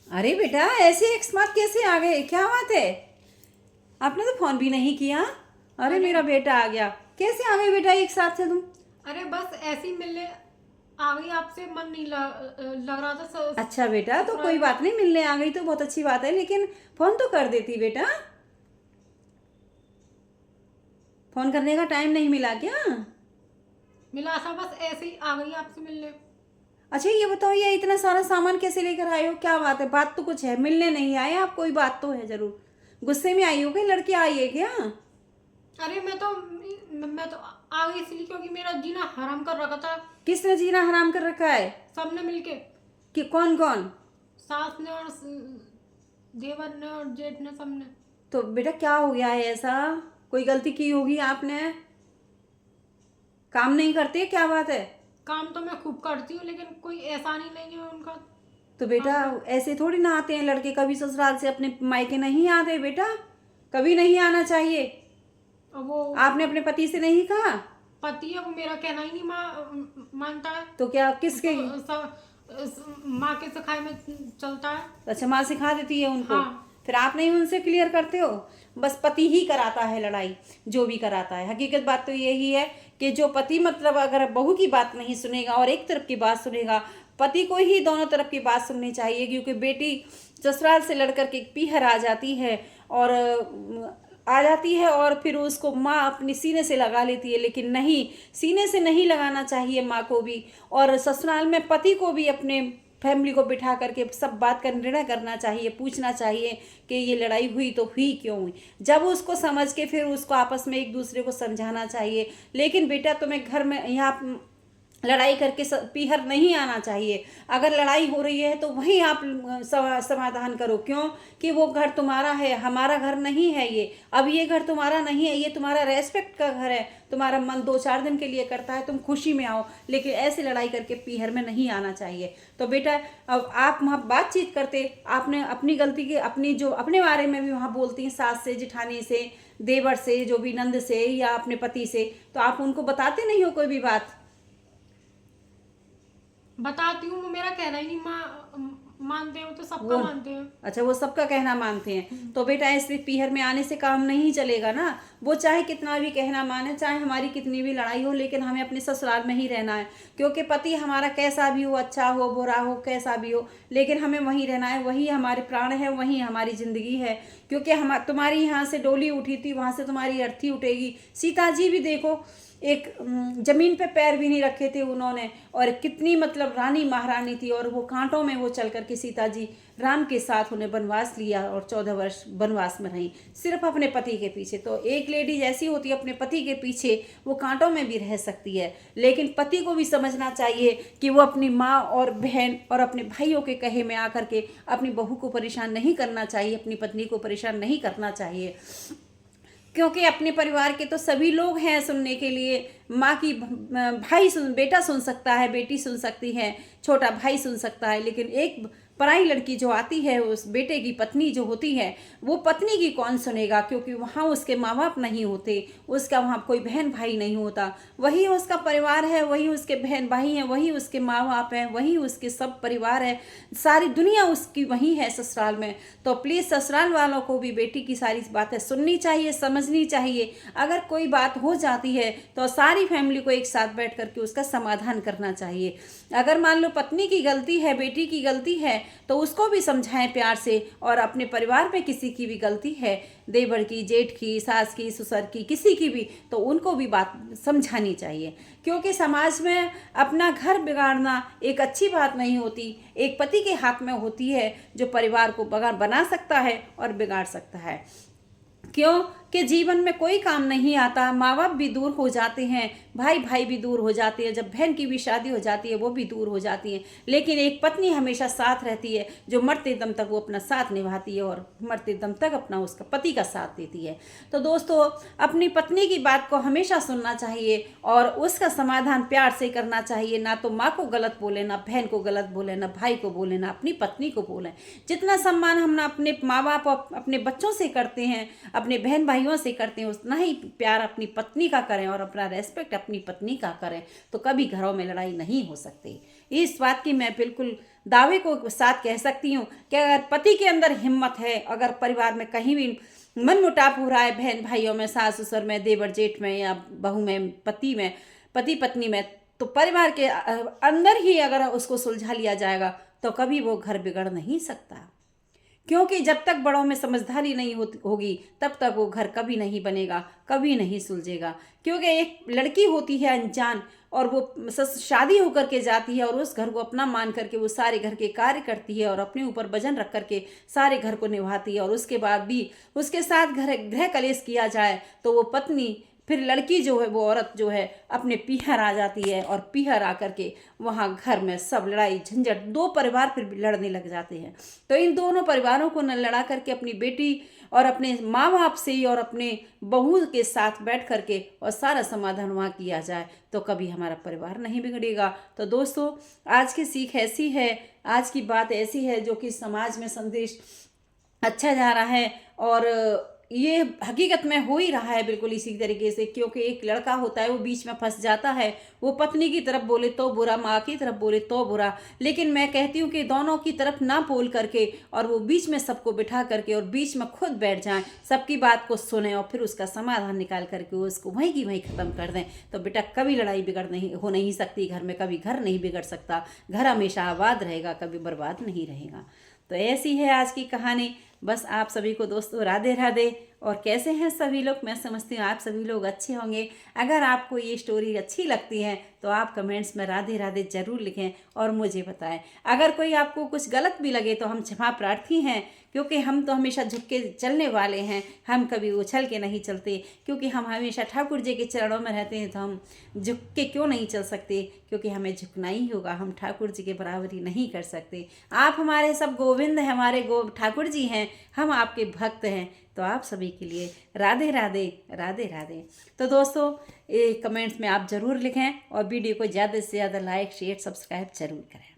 अरे बेटा, ऐसे एक स्मार्ट कैसे आ गए? क्या बात है? आपने तो फोन भी नहीं किया। अरे अरे मेरा बेटा आ गया। कैसे आ गए बेटा एक साथ से तुम? अरे बस ऐसे ही मिलने आ गई आपसे। मन नहीं लग रहा था अच्छा बेटा, तो ससुराल कोई में। बात नहीं, मिलने आ गई तो बहुत अच्छी बात है, लेकिन फोन तो कर देती बेटा। फोन करने का टाइम नहीं मिला क्या? मिला था, बस ऐसे ही आ गई आपसे मिलने। अच्छा ये बताओ, ये इतना सारा सामान कैसे लेकर आए हो? क्या बात है? बात तो कुछ है, मिलने नहीं आए आप, कोई बात तो है जरूर। गुस्से में आई हो क्या? लड़की आई है क्या? अरे मैं तो आ गई इसलिए क्योंकि मेरा जीना हराम कर रखा था किसने जीना हराम कर रखा है? सबने मिलके। कि कौन कौन? सास ने और देवर ने और जेठ ने, सबने। तो बेटा क्या हो गया है ऐसा? कोई गलती की होगी आपने? काम नहीं करते? क्या बात है? काम तो मैं खूब करती हूँ, लेकिन कोई एहसान ही नहीं है उनका तो बेटा काम पे। ऐसे थोड़ी ना आते हैं लड़के, कभी ससुराल से अपने मायके नहीं आते बेटा। कभी नहीं आना चाहिए। और वो आपने अपने पति से नहीं कहा? पति है, वो मेरा कहना ही नहीं मानता है। तो क्या वो किसके? तो माँ के सिखाए में चलता है। अच्छा, माँ सिखा देती है उनको? हाँ। फिर आप नहीं उनसे क्लियर करते हो? बस पति ही कराता है लड़ाई, जो भी कराता है। हकीकत बात तो यही है कि जो पति मतलब अगर बहू की बात नहीं सुनेगा और एक तरफ की बात सुनेगा, पति को ही दोनों तरफ की बात सुननी चाहिए, क्योंकि बेटी ससुराल से लड़कर के पीहर आ जाती है और फिर उसको माँ अपनी सीने से लगा लेती है, लेकिन नहीं, सीने से नहीं लगाना चाहिए माँ को भी। और ससुराल में पति को भी अपने फैमिली को बिठा करके सब बात का निर्णय करना चाहिए, पूछना चाहिए कि ये लड़ाई हुई तो हुई क्यों हुई। जब उसको समझ के फिर उसको आपस में एक दूसरे को समझाना चाहिए। लेकिन बेटा तुम्हें घर में यहाँ लड़ाई करके पीहर नहीं आना चाहिए। अगर लड़ाई हो रही है तो वहीं आप समाधान करो। क्यों? कि वो घर तुम्हारा है, हमारा घर नहीं है ये। अब ये घर तुम्हारा नहीं है, ये तुम्हारा रेस्पेक्ट का घर है। तुम्हारा मन 2-4 दिन के लिए करता है तुम खुशी में आओ, लेकिन ऐसे लड़ाई करके पीहर में नहीं आना चाहिए। तो बेटा अब आप वहाँ बातचीत करते, आपने अपनी गलती की अपनी जो अपने बारे में भी वहाँ बोलती हैं सास से, जिठानी से, देवर से, जो भी नंद से या अपने पति से, तो आप उनको बताते नहीं हो कोई भी बात? बताती हूँ, वो मेरा कहना ही नहीं मानते हैं। वो तो सबका वो मानते हैं। अच्छा, वो सबका कहना मानते हैं। तो बेटा ऐसे पीहर में आने से काम नहीं चलेगा ना। वो चाहे कितना भी कहना माने, चाहे हमारी कितनी भी लड़ाई हो, लेकिन हमें अपने ससुराल में ही रहना है। क्योंकि पति हमारा कैसा भी हो, अच्छा हो बुरा हो कैसा भी हो, लेकिन हमें वहीं रहना है। वही हमारे प्राण है, वही हमारी जिंदगी है। क्योंकि हम तुम्हारी यहाँ से डोली उठी थी, वहाँ से तुम्हारी अर्थी उठेगी। सीता जी भी देखो, एक जमीन पे पैर भी नहीं रखे थे उन्होंने, और कितनी मतलब रानी महारानी थी, और वो कांटों में वो चल करके सीता जी राम के साथ उन्हें वनवास लिया और 14 वर्ष वनवास में रही, सिर्फ अपने पति के पीछे। तो एक लेडी जैसी होती है अपने पति के पीछे, वो कांटों में भी रह सकती है, लेकिन पति को भी समझना चाहिए कि वो अपनी माँ और बहन और अपने भाइयों के कहे में आकर के अपनी बहू को परेशान नहीं करना चाहिए, अपनी पत्नी को परेशान नहीं करना चाहिए। क्योंकि अपने परिवार के तो सभी लोग हैं सुनने के लिए। माँ की भाई सुन, बेटा सुन सकता है, बेटी सुन सकती है, छोटा भाई सुन सकता है, लेकिन एक पराई लड़की जो आती है, उस बेटे की पत्नी जो होती है, वो पत्नी की कौन सुनेगा? क्योंकि वहाँ उसके माँ बाप नहीं होते, उसका वहाँ कोई बहन भाई नहीं होता। वही उसका परिवार है, वही उसके बहन भाई हैं, वही उसके माँ बाप हैं, वही उसके सब परिवार है, सारी दुनिया उसकी वही है ससुराल में। तो प्लीज़ ससुराल वालों को भी बेटी की सारी बातें सुननी चाहिए, समझनी चाहिए। अगर कोई बात हो जाती है तो सारी फैमिली को एक साथ बैठ करके उसका समाधान करना चाहिए। अगर मान लो पत्नी की गलती है, बेटी की गलती है, तो उसको भी समझाएं प्यार से। और अपने परिवार में किसी की भी गलती है, देवर की, जेठ की, सास की, ससुर की, किसी की भी, तो उनको भी बात समझानी चाहिए। क्योंकि समाज में अपना घर बिगाड़ना एक अच्छी बात नहीं होती, एक पति के हाथ में होती है, जो परिवार को बना सकता है और बिगाड़ सकता है। क्यों? कि जीवन में कोई काम नहीं आता, माँ बाप भी दूर हो जाते हैं, भाई भाई भी दूर हो जाते हैं, जब बहन की भी शादी हो जाती है वो भी दूर हो जाती है, लेकिन एक पत्नी हमेशा साथ रहती है, जो मरते दम तक वो अपना साथ निभाती है और मरते दम तक अपना उसका पति का साथ देती है। तो दोस्तों, अपनी पत्नी की बात को हमेशा सुनना चाहिए और उसका समाधान प्यार से करना चाहिए। ना तो माँ को गलत बोले, ना बहन को गलत बोले, ना भाई को बोले, ना अपनी पत्नी को बोले। जितना सम्मान हम ना अपने माँ बाप अपने बच्चों से करते हैं, अपने बहन भाइयों से करते हैं, उतना ही प्यार अपनी पत्नी का करें और अपना रेस्पेक्ट अपनी पत्नी का करें, तो कभी घरों में लड़ाई नहीं हो सकती। इस बात की मैं बिल्कुल दावे को साथ कह सकती हूँ कि अगर पति के अंदर हिम्मत है, अगर परिवार में कहीं भी मनमुटाव हो रहा है, बहन भाइयों में, सास ससुर में, देवर जेठ में, या बहू में, पति पत्नी में, तो परिवार के अंदर ही अगर उसको सुलझा लिया जाएगा तो कभी वो घर बिगड़ नहीं सकता। क्योंकि जब तक बड़ों में समझदारी नहीं होगी तब तक वो घर कभी नहीं बनेगा, कभी नहीं सुलझेगा। क्योंकि एक लड़की होती है अनजान, और वो शादी होकर के जाती है और उस घर को अपना मान करके वो सारे घर के कार्य करती है और अपने ऊपर वजन रख करके सारे घर को निभाती है, और उसके बाद भी उसके साथ गृह कलेश किया जाए तो वो पत्नी, फिर लड़की जो है, वो औरत जो है, अपने पीहर आ जाती है, और पीहर आकर के वहाँ घर में सब लड़ाई झंझट, दो परिवार फिर लड़ने लग जाते हैं। तो इन दोनों परिवारों को न लड़ा करके अपनी बेटी और अपने माँ बाप से ही और अपने बहू के साथ बैठ करके और सारा समाधान वहाँ किया जाए तो कभी हमारा परिवार नहीं बिगड़ेगा। तो दोस्तों, आज की सीख ऐसी है, आज की बात ऐसी है जो कि समाज में संदेश अच्छा जा रहा है, और ये हकीकत में हो ही रहा है बिल्कुल इसी तरीके से। क्योंकि एक लड़का होता है, वो बीच में फंस जाता है, वो पत्नी की तरफ बोले तो बुरा, माँ की तरफ बोले तो बुरा, लेकिन मैं कहती हूँ कि दोनों की तरफ ना बोल करके और वो बीच में सबको बिठा करके और बीच में खुद बैठ जाएं, सबकी बात को सुने और फिर उसका समाधान निकाल करके उसको वहीं की वहीं ख़त्म कर दें, तो बेटा कभी लड़ाई हो नहीं सकती घर में, कभी घर नहीं बिगड़ सकता, घर हमेशा आबाद रहेगा, कभी बर्बाद नहीं रहेगा। तो ऐसी है आज की कहानी। बस आप सभी को दोस्तों राधे राधे। और कैसे हैं सभी लोग? मैं समझती हूँ आप सभी लोग अच्छे होंगे। अगर आपको ये स्टोरी अच्छी लगती है तो आप कमेंट्स में राधे राधे ज़रूर लिखें और मुझे बताएं। अगर कोई आपको कुछ गलत भी लगे तो हम क्षमा प्रार्थी हैं, क्योंकि हम तो हमेशा झुक के चलने वाले हैं, हम कभी उछल के नहीं चलते, क्योंकि हम हमेशा ठाकुर जी के चरणों में रहते हैं। तो हम झुक के क्यों नहीं चल सकते? क्योंकि हमें झुकना ही होगा, हम ठाकुर जी के बराबरी नहीं कर सकते। आप हमारे सब गोविंद हैं, हमारे ठाकुर जी हैं, हम आपके भक्त हैं। तो आप सभी के लिए राधे राधे राधे राधे। तो दोस्तों, कमेंट्स में आप ज़रूर लिखें और वीडियो को ज़्यादा से ज़्यादा लाइक शेयर सब्सक्राइब जरूर करें।